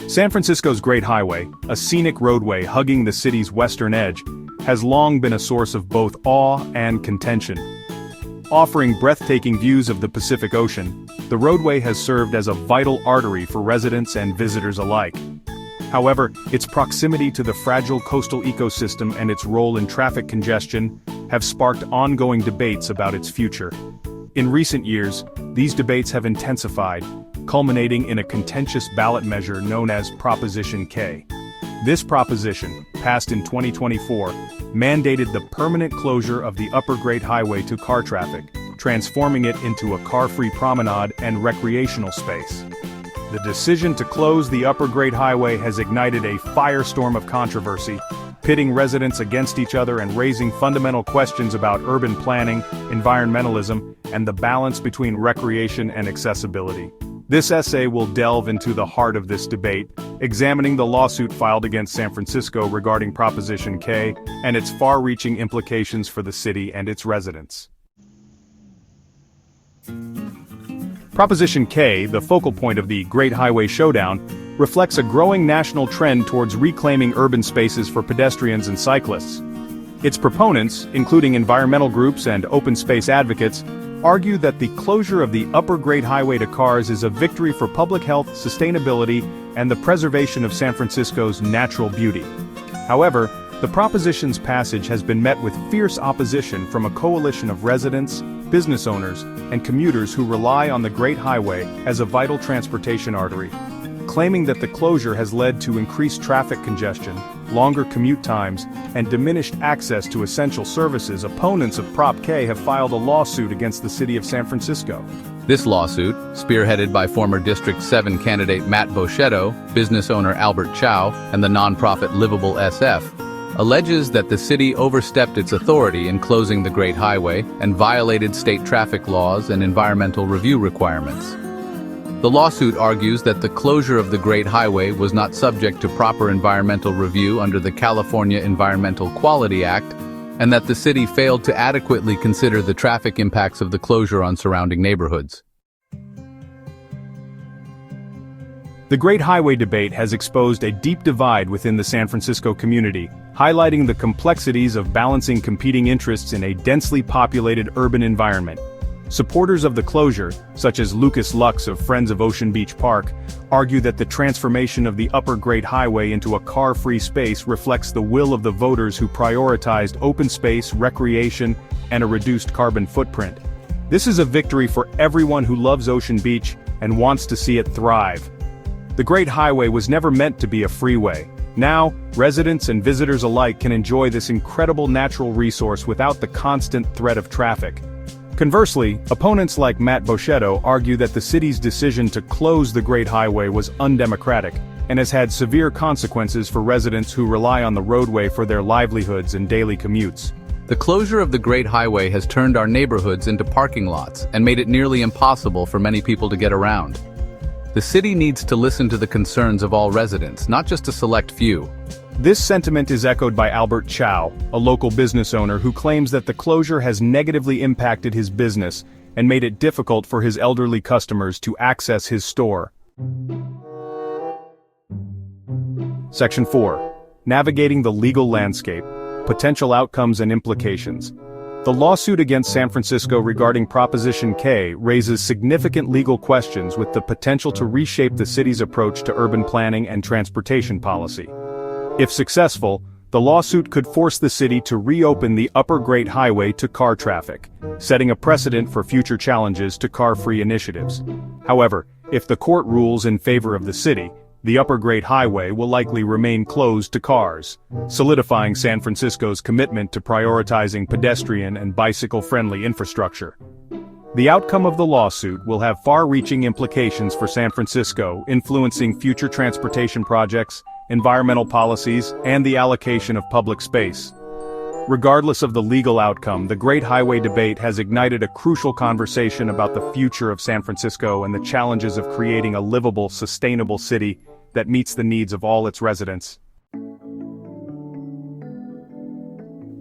San Francisco's Great Highway, a scenic roadway hugging the city's western edge, has long been a source of both awe and contention. Offering breathtaking views of the Pacific Ocean, the roadway has served as a vital artery for residents and visitors alike. However, its proximity to the fragile coastal ecosystem and its role in traffic congestion have sparked ongoing debates about its future. In recent years, these debates have intensified, culminating in a contentious ballot measure known as Proposition K. This proposition, passed in 2024, mandated the permanent closure of the Upper Great Highway to car traffic, transforming it into a car-free promenade and recreational space. The decision to close the Upper Great Highway has ignited a firestorm of controversy, pitting residents against each other and raising fundamental questions about urban planning, environmentalism, and the balance between recreation and accessibility. This essay will delve into the heart of this debate, examining the lawsuit filed against San Francisco regarding Proposition K and its far-reaching implications for the city and its residents. Proposition K, the focal point of the Great Highway Showdown, reflects a growing national trend towards reclaiming urban spaces for pedestrians and cyclists. Its proponents, including environmental groups and open space advocates, argue that the closure of the Upper Great Highway to cars is a victory for public health, sustainability, and the preservation of San Francisco's natural beauty. However, the proposition's passage has been met with fierce opposition from a coalition of residents, business owners, and commuters who rely on the Great Highway as a vital transportation artery. Claiming that the closure has led to increased traffic congestion, longer commute times, and diminished access to essential services, opponents of Prop K have filed a lawsuit against the city of San Francisco. This lawsuit, spearheaded by former District 7 candidate Matt Boschetto, business owner Albert Chow, and the nonprofit Livable SF, alleges that the city overstepped its authority in closing the Great Highway and violated state traffic laws and environmental review requirements. The lawsuit argues that the closure of the Great Highway was not subject to proper environmental review under the California Environmental Quality Act, and that the city failed to adequately consider the traffic impacts of the closure on surrounding neighborhoods. The Great Highway debate has exposed a deep divide within the San Francisco community, highlighting the complexities of balancing competing interests in a densely populated urban environment. Supporters of the closure, such as Lucas Lux of Friends of Ocean Beach Park, argue that the transformation of the Upper Great Highway into a car-free space reflects the will of the voters who prioritized open space, recreation, and a reduced carbon footprint. This is a victory for everyone who loves Ocean Beach and wants to see it thrive. The Great Highway was never meant to be a freeway. Now, residents and visitors alike can enjoy this incredible natural resource without the constant threat of traffic. Conversely, opponents like Matt Boschetto argue that the city's decision to close the Great Highway was undemocratic and has had severe consequences for residents who rely on the roadway for their livelihoods and daily commutes. The closure of the Great Highway has turned our neighborhoods into parking lots and made it nearly impossible for many people to get around. The city needs to listen to the concerns of all residents, not just a select few. This sentiment is echoed by Albert Chow, a local business owner who claims that the closure has negatively impacted his business and made it difficult for his elderly customers to access his store. Section 4. Navigating the legal landscape, potential outcomes and implications. The lawsuit against San Francisco regarding Proposition K raises significant legal questions with the potential to reshape the city's approach to urban planning and transportation policy. If successful, the lawsuit could force the city to reopen the Upper Great Highway to car traffic, setting a precedent for future challenges to car-free initiatives. However, if the court rules in favor of the city, the Upper Great Highway will likely remain closed to cars, solidifying San Francisco's commitment to prioritizing pedestrian and bicycle-friendly infrastructure. The outcome of the lawsuit will have far-reaching implications for San Francisco, influencing future transportation projects, environmental policies, and the allocation of public space. Regardless of the legal outcome, the Great Highway debate has ignited a crucial conversation about the future of San Francisco and the challenges of creating a livable, sustainable city that meets the needs of all its residents.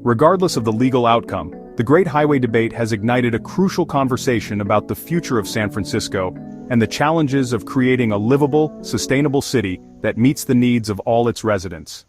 Regardless of the legal outcome, The Great Highway Debate has ignited a crucial conversation about the future of San Francisco and the challenges of creating a livable, sustainable city that meets the needs of all its residents.